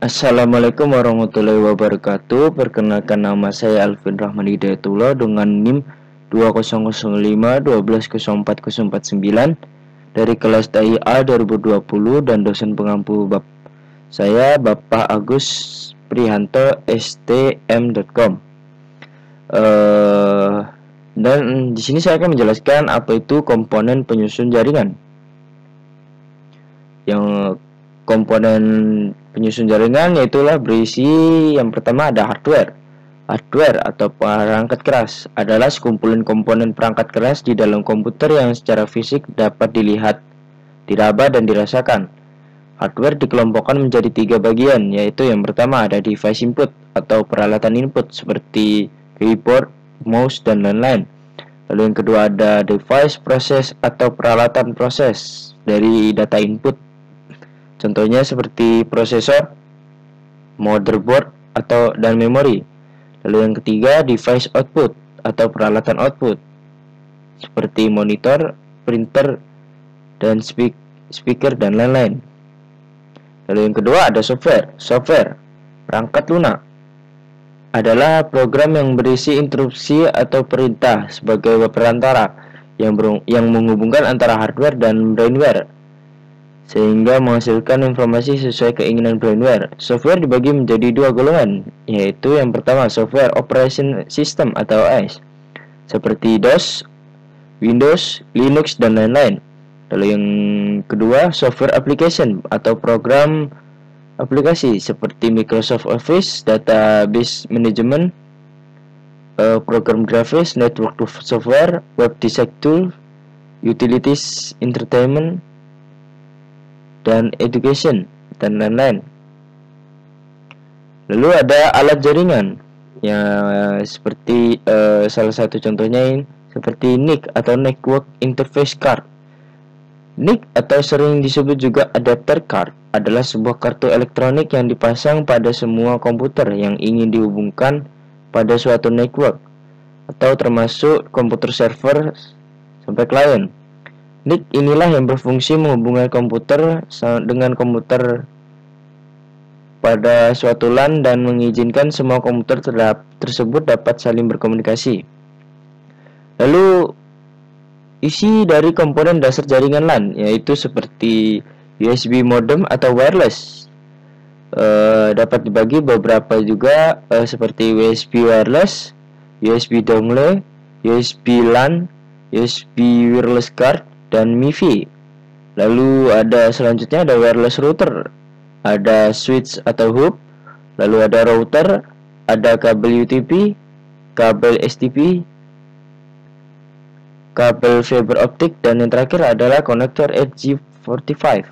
Assalamualaikum warahmatullahi wabarakatuh. Perkenalkan, nama saya Alvin Rahman Hidayatullah dengan NIM 2005 1204049 dari kelas TI A 2020 dan dosen pengampu saya Bapak Agus Prihanto stm.com. Dan di sini saya akan menjelaskan apa itu komponen penyusun jaringan. Yang komponen penyusun jaringan yaitulah berisi yang pertama ada hardware. Hardware atau perangkat keras adalah sekumpulan komponen perangkat keras di dalam komputer yang secara fisik dapat dilihat, diraba, dan dirasakan. Hardware dikelompokkan menjadi 3 bagian, yaitu yang pertama ada device input atau peralatan input seperti keyboard, mouse, dan lain-lain. Lalu yang kedua ada device process atau peralatan proses dari data input. Contohnya seperti prosesor, motherboard, dan memori. Lalu yang ketiga device output atau peralatan output seperti monitor, printer, dan speaker dan lain-lain. Lalu yang kedua ada software. Software, perangkat lunak, adalah program yang berisi instruksi atau perintah sebagai perantara yang menghubungkan antara hardware dan brainware sehingga menghasilkan informasi sesuai keinginan brainware. Software dibagi menjadi 2 golongan, yaitu yang pertama software operation system atau OS seperti DOS, Windows, Linux, dan lain-lain. Lalu yang kedua software application atau program aplikasi seperti Microsoft Office, database management, program grafis, network software, web design tool, utilities, entertainment, dan education, dan lain-lain. Lalu ada alat jaringan ya, seperti salah satu contohnya ini seperti NIC atau Network Interface Card. NIC atau sering disebut juga adapter card adalah sebuah kartu elektronik yang dipasang pada semua komputer yang ingin dihubungkan pada suatu network atau termasuk komputer server sampai klien. NIC inilah yang berfungsi menghubungkan komputer dengan komputer pada suatu LAN dan mengizinkan semua komputer tersebut dapat saling berkomunikasi. Lalu isi dari komponen dasar jaringan LAN yaitu seperti USB modem atau wireless. Dapat dibagi beberapa juga seperti USB wireless, USB dongle, USB LAN, USB wireless card, dan MIFI. Lalu ada selanjutnya ada wireless router, ada switch atau hub, lalu ada router, ada kabel UTP, kabel STP, kabel fiber optik, dan yang terakhir adalah konektor RJ45.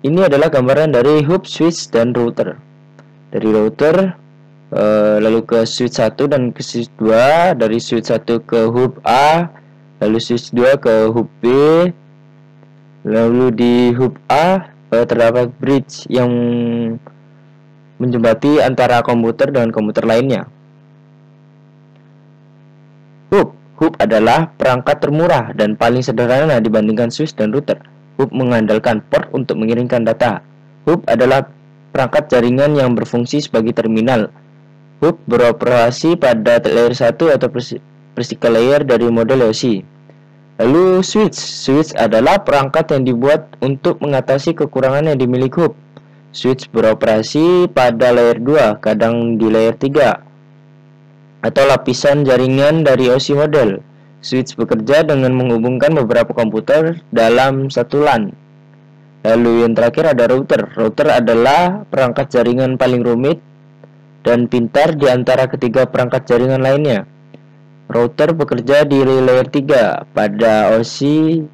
Ini adalah gambaran dari hub, switch, dan router. Dari router lalu ke switch 1 dan ke switch 2, dari switch 1 ke hub A, lalu switch 2 ke hub B. Lalu di hub A terdapat bridge yang menjembati antara komputer dengan komputer lainnya. Hub adalah perangkat termurah dan paling sederhana dibandingkan switch dan router. Hub mengandalkan port untuk mengirimkan data. Hub adalah perangkat jaringan yang berfungsi sebagai terminal. Hub beroperasi pada layer 1 atau physical layer dari model OSI. Lalu switch adalah perangkat yang dibuat untuk mengatasi kekurangan yang dimiliki hub. Switch beroperasi pada layer 2, kadang di layer 3 atau lapisan jaringan dari OSI model. Switch bekerja dengan menghubungkan beberapa komputer dalam satu LAN. Lalu yang terakhir ada router. Router adalah perangkat jaringan paling rumit dan pintar di antara ketiga perangkat jaringan lainnya. Router bekerja di layer 3 pada OSI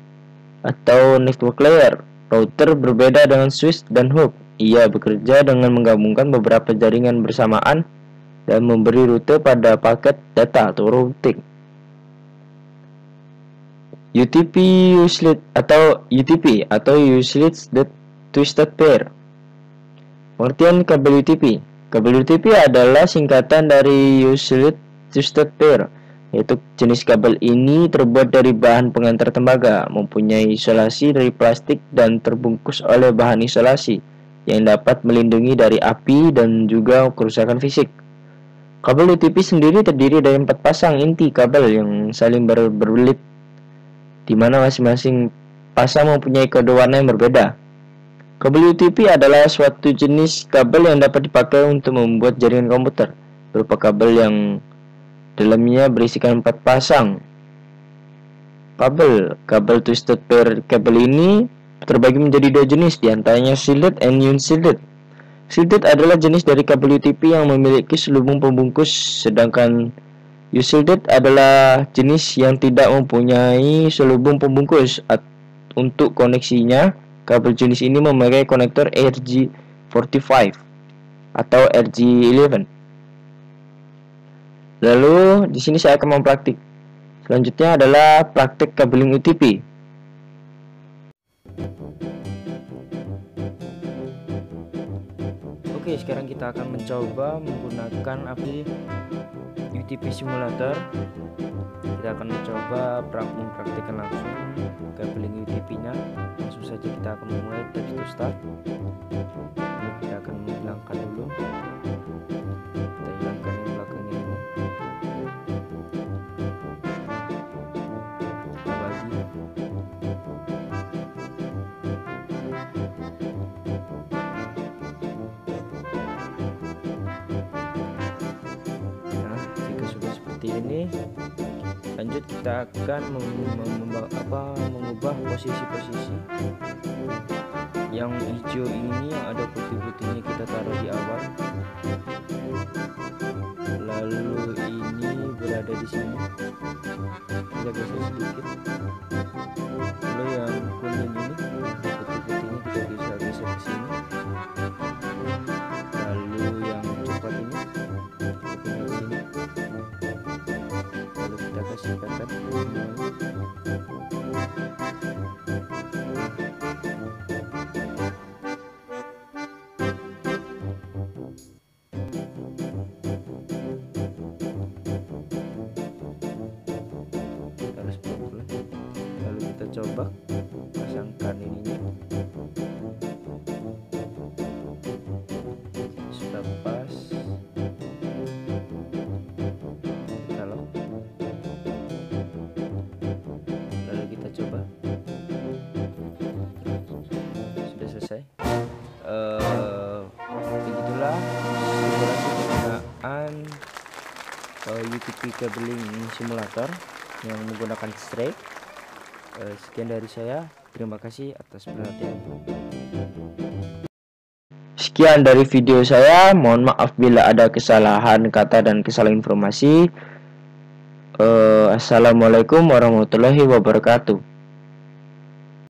atau network layer. Router berbeda dengan switch dan hub. Ia bekerja dengan menggabungkan beberapa jaringan bersamaan dan memberi rute pada paket data atau routing. UTP atau Useless Twisted Pair. Pengertian kabel UTP. Kabel UTP adalah singkatan dari Useless Twisted Pair, yaitu jenis kabel ini terbuat dari bahan pengantar tembaga, mempunyai isolasi dari plastik dan terbungkus oleh bahan isolasi yang dapat melindungi dari api dan juga kerusakan fisik. Kabel UTP sendiri terdiri dari 4 pasang inti kabel yang saling berbelit, di mana masing-masing pasang mempunyai kode warna yang berbeda. Kabel UTP adalah suatu jenis kabel yang dapat dipakai untuk membuat jaringan komputer, berupa kabel yang dalamnya berisikan 4 pasang. Kabel twisted pair kabel ini terbagi menjadi 2 jenis, diantaranya shielded and unshielded. Shielded adalah jenis dari kabel UTP yang memiliki selubung pembungkus, sedangkan unshielded adalah jenis yang tidak mempunyai selubung pembungkus. Untuk koneksinya, kabel jenis ini memakai konektor RG45 atau RG11. Lalu di sini saya akan mempraktik. Selanjutnya adalah praktik kabeling UTP. Oke, sekarang kita akan mencoba menggunakan aplikasi UTP Simulator. Kita akan mencoba mempraktikkan langsung kabeling UTP-nya. Langsung saja kita akan memulai text to start. Lalu kita akan menghilangkan dulu. Kita hilangkan yang belakangnya ini. Ini lanjut kita akan mengubah posisi-posisi yang hijau ini, yang ada putih-putihnya kita taruh di awal, lalu ini berada di sini, kita geser sedikit, lalu yang kuning ini putih-putihnya kita geser ke sini, lalu yang coklat ini siapkan semuanya. Lalu kita coba pasangkan ininya. Sudah pas. Coba sudah selesai. Begitulah simulasi penggunaan UTP cabling simulator yang menggunakan Stray. Sekian dari saya, terima kasih atas perhatian. Sekian dari video saya, mohon maaf bila ada kesalahan kata dan kesalahan informasi. Assalamualaikum warahmatullahi wabarakatuh.